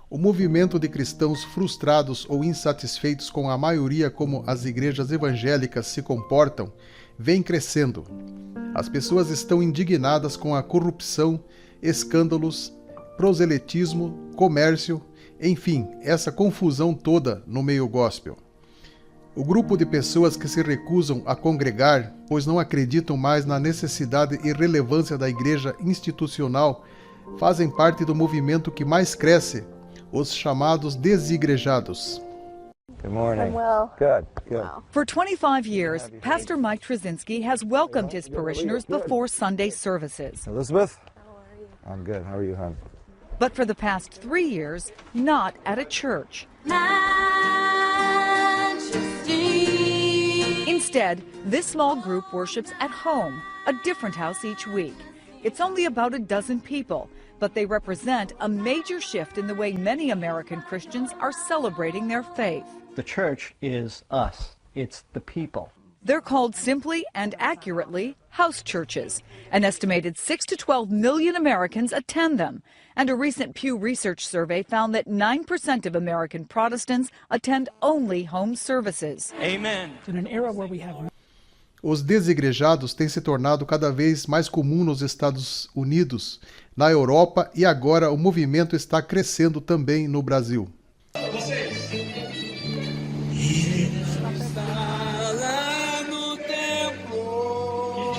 O movimento de cristãos frustrados ou insatisfeitos com a maioria como as igrejas evangélicas se comportam vem crescendo. As pessoas estão indignadas com a corrupção, escândalos, proselitismo, comércio, enfim, essa confusão toda no meio gospel. O grupo de pessoas que se recusam a congregar, pois não acreditam mais na necessidade e relevância da igreja institucional, fazem parte do movimento que mais cresce, os chamados desigrejados. Good morning. I'm well. Good, good. Wow. For 25 years, Pastor Mike Trzynski has welcomed his parishioners before Sunday services. Elizabeth? How are you? I'm good. How are you, hon? But for the past 3 years, not at a church. Instead, this small group worships at home, a different house each week. It's only about a dozen people, but they represent a major shift in the way many American Christians are celebrating their faith. The church is us. It's the people. They're called simply and accurately house churches. An estimated 6 to 12 million Americans attend them. And a recent Pew Research survey found that 9% of American Protestants attend only home services. Amen. In an era where we have Os desigrejados têm se tornado cada vez mais comum nos Estados Unidos, na Europa e agora o movimento está crescendo também no Brasil. Vocês. Que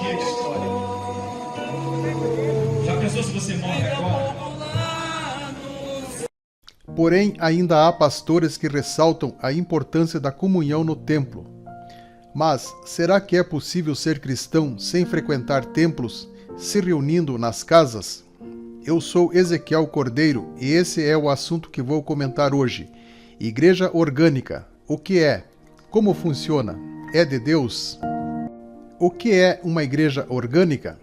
dia de história. Já pensou se você morre agora? Porém, ainda há pastores que ressaltam a importância da comunhão no templo. Mas será que é possível ser cristão sem frequentar templos, se reunindo nas casas? Eu sou Ezequiel Cordeiro e esse é o assunto que vou comentar hoje. Igreja orgânica. O que é? Como funciona? É de Deus? O que é uma igreja orgânica?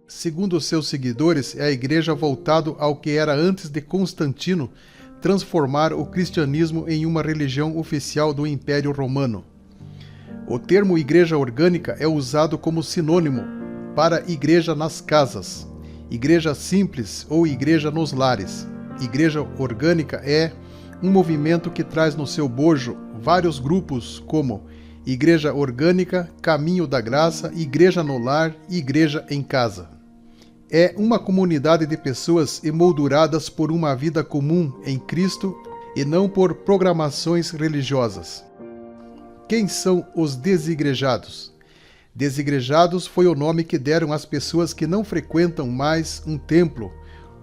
Segundo seus seguidores, é a igreja voltada ao que era antes de Constantino transformar o cristianismo em uma religião oficial do Império Romano. O termo igreja orgânica é usado como sinônimo para igreja nas casas, igreja simples ou igreja nos lares. Igreja orgânica é um movimento que traz no seu bojo vários grupos como Igreja Orgânica, Caminho da Graça, Igreja no Lar e Igreja em Casa. É uma comunidade de pessoas emolduradas por uma vida comum em Cristo e não por programações religiosas. Quem são os desigrejados? Desigrejados foi o nome que deram às pessoas que não frequentam mais um templo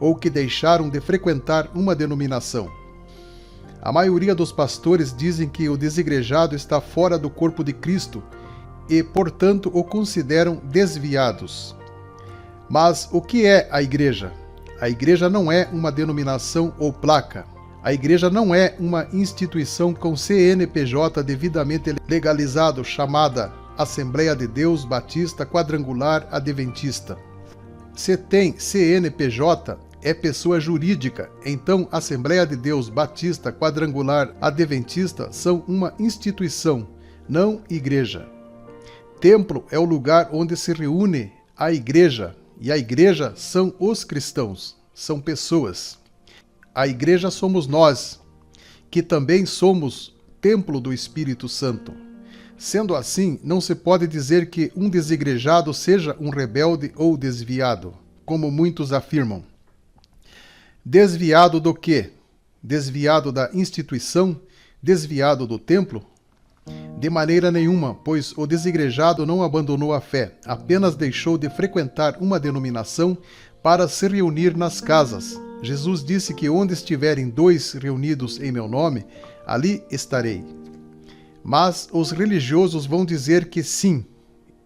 ou que deixaram de frequentar uma denominação. A maioria dos pastores dizem que o desigrejado está fora do corpo de Cristo e, portanto, o consideram desviados. Mas o que é a igreja? A igreja não é uma denominação ou placa. A igreja não é uma instituição com CNPJ devidamente legalizado chamada Assembleia de Deus Batista Quadrangular Adventista. Se tem CNPJ, é pessoa jurídica, então Assembleia de Deus Batista Quadrangular Adventista são uma instituição, não igreja. Templo é o lugar onde se reúne a igreja, e a igreja são os cristãos, são pessoas. A igreja somos nós, que também somos templo do Espírito Santo. Sendo assim, não se pode dizer que um desigrejado seja um rebelde ou desviado, como muitos afirmam. Desviado do quê? Desviado da instituição? Desviado do templo? De maneira nenhuma, pois o desigrejado não abandonou a fé, apenas deixou de frequentar uma denominação para se reunir nas casas. Jesus disse que onde estiverem 2 reunidos em meu nome, ali estarei. Mas os religiosos vão dizer que sim,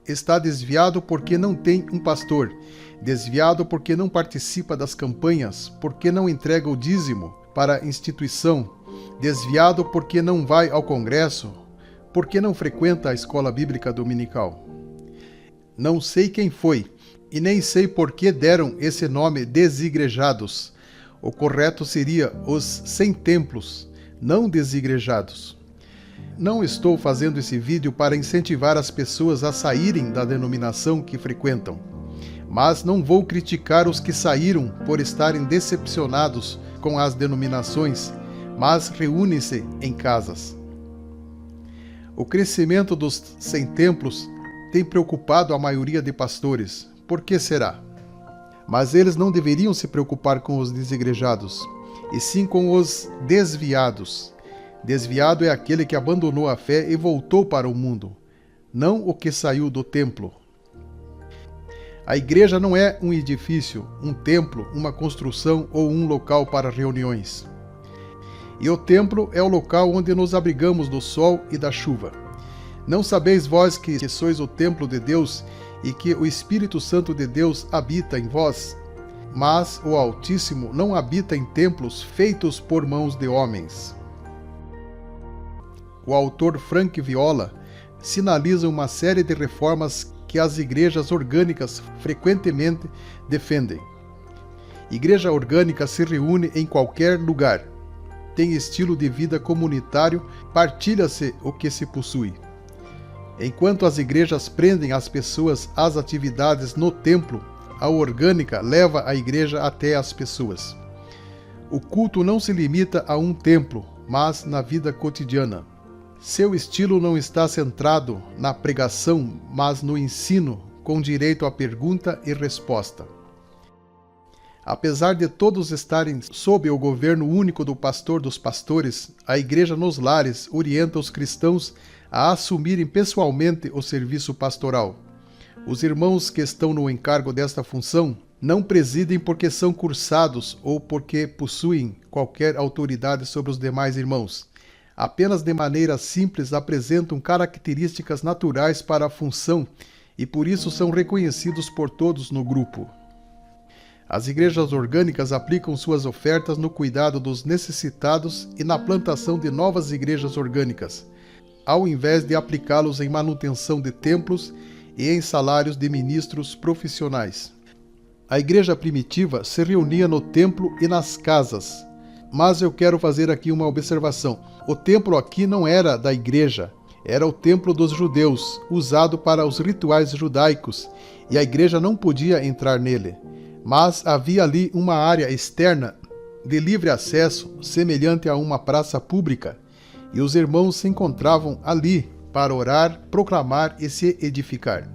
está desviado porque não tem um pastor, desviado porque não participa das campanhas, porque não entrega o dízimo para a instituição, desviado porque não vai ao congresso, porque não frequenta a escola bíblica dominical. Não sei quem foi, e nem sei por que deram esse nome desigrejados. O correto seria os sem templos, não desigrejados. Não estou fazendo esse vídeo para incentivar as pessoas a saírem da denominação que frequentam, mas não vou criticar os que saíram por estarem decepcionados com as denominações, mas reúnem-se em casas. O crescimento dos sem-templos tem preocupado a maioria de pastores. Por que será? Mas eles não deveriam se preocupar com os desigrejados, e sim com os desviados. Desviado é aquele que abandonou a fé e voltou para o mundo, não o que saiu do templo. A igreja não é um edifício, um templo, uma construção ou um local para reuniões. E o templo é o local onde nos abrigamos do sol e da chuva. Não sabeis vós que sois o templo de Deus e que o Espírito Santo de Deus habita em vós? Mas o Altíssimo não habita em templos feitos por mãos de homens. O autor Frank Viola sinaliza uma série de reformas que as igrejas orgânicas frequentemente defendem. Igreja orgânica se reúne em qualquer lugar. Tem estilo de vida comunitário, partilha-se o que se possui. Enquanto as igrejas prendem as pessoas às atividades no templo, a orgânica leva a igreja até as pessoas. O culto não se limita a um templo, mas na vida cotidiana. Seu estilo não está centrado na pregação, mas no ensino, com direito à pergunta e resposta. Apesar de todos estarem sob o governo único do pastor dos pastores, a igreja nos lares orienta os cristãos a assumirem pessoalmente o serviço pastoral. Os irmãos que estão no encargo desta função não presidem porque são cursados ou porque possuem qualquer autoridade sobre os demais irmãos. Apenas de maneira simples apresentam características naturais para a função e por isso são reconhecidos por todos no grupo. As igrejas orgânicas aplicam suas ofertas no cuidado dos necessitados e na plantação de novas igrejas orgânicas, ao invés de aplicá-los em manutenção de templos e em salários de ministros profissionais. A igreja primitiva se reunia no templo e nas casas. Mas eu quero fazer aqui uma observação. O templo aqui não era da igreja, era o templo dos judeus, usado para os rituais judaicos, e a igreja não podia entrar nele. Mas havia ali uma área externa de livre acesso, semelhante a uma praça pública, e os irmãos se encontravam ali para orar, proclamar e se edificar.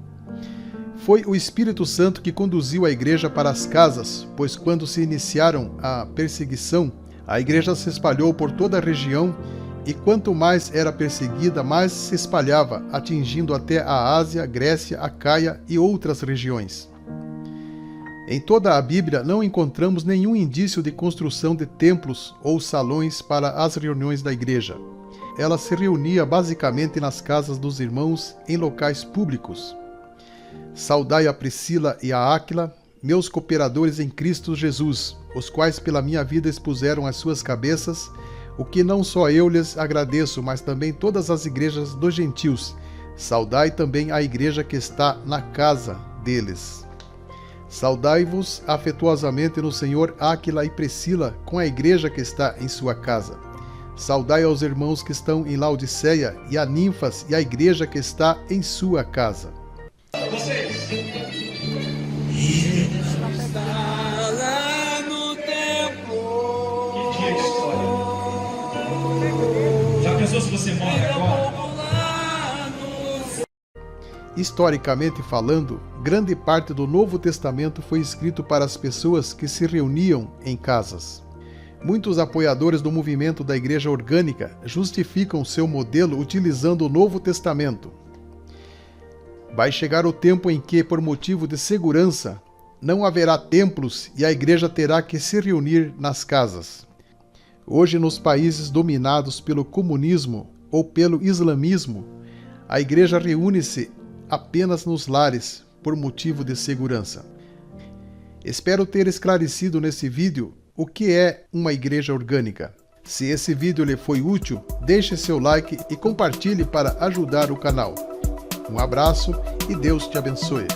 Foi o Espírito Santo que conduziu a igreja para as casas, pois quando se iniciaram a perseguição, a igreja se espalhou por toda a região e quanto mais era perseguida, mais se espalhava, atingindo até a Ásia, Grécia, Acaia e outras regiões. Em toda a Bíblia não encontramos nenhum indício de construção de templos ou salões para as reuniões da igreja. Ela se reunia basicamente nas casas dos irmãos em locais públicos. Saudai a Priscila e a Áquila, meus cooperadores em Cristo Jesus, os quais pela minha vida expuseram as suas cabeças, o que não só eu lhes agradeço, mas também todas as igrejas dos gentios. Saudai também a igreja que está na casa deles. Saudai-vos afetuosamente no Senhor Áquila e Priscila, com a igreja que está em sua casa. Saudai aos irmãos que estão em Laodiceia e a Ninfas e a igreja que está em sua casa. Vocês. Que dia de história. Já pensou se você morre agora? Historicamente falando, grande parte do Novo Testamento foi escrito para as pessoas que se reuniam em casas. Muitos apoiadores do movimento da Igreja Orgânica justificam seu modelo utilizando o Novo Testamento. Vai chegar o tempo em que, por motivo de segurança, não haverá templos e a igreja terá que se reunir nas casas. Hoje, nos países dominados pelo comunismo ou pelo islamismo, a igreja reúne-se apenas nos lares por motivo de segurança. Espero ter esclarecido nesse vídeo o que é uma igreja orgânica. Se esse vídeo lhe foi útil, deixe seu like e compartilhe para ajudar o canal. Um abraço e Deus te abençoe.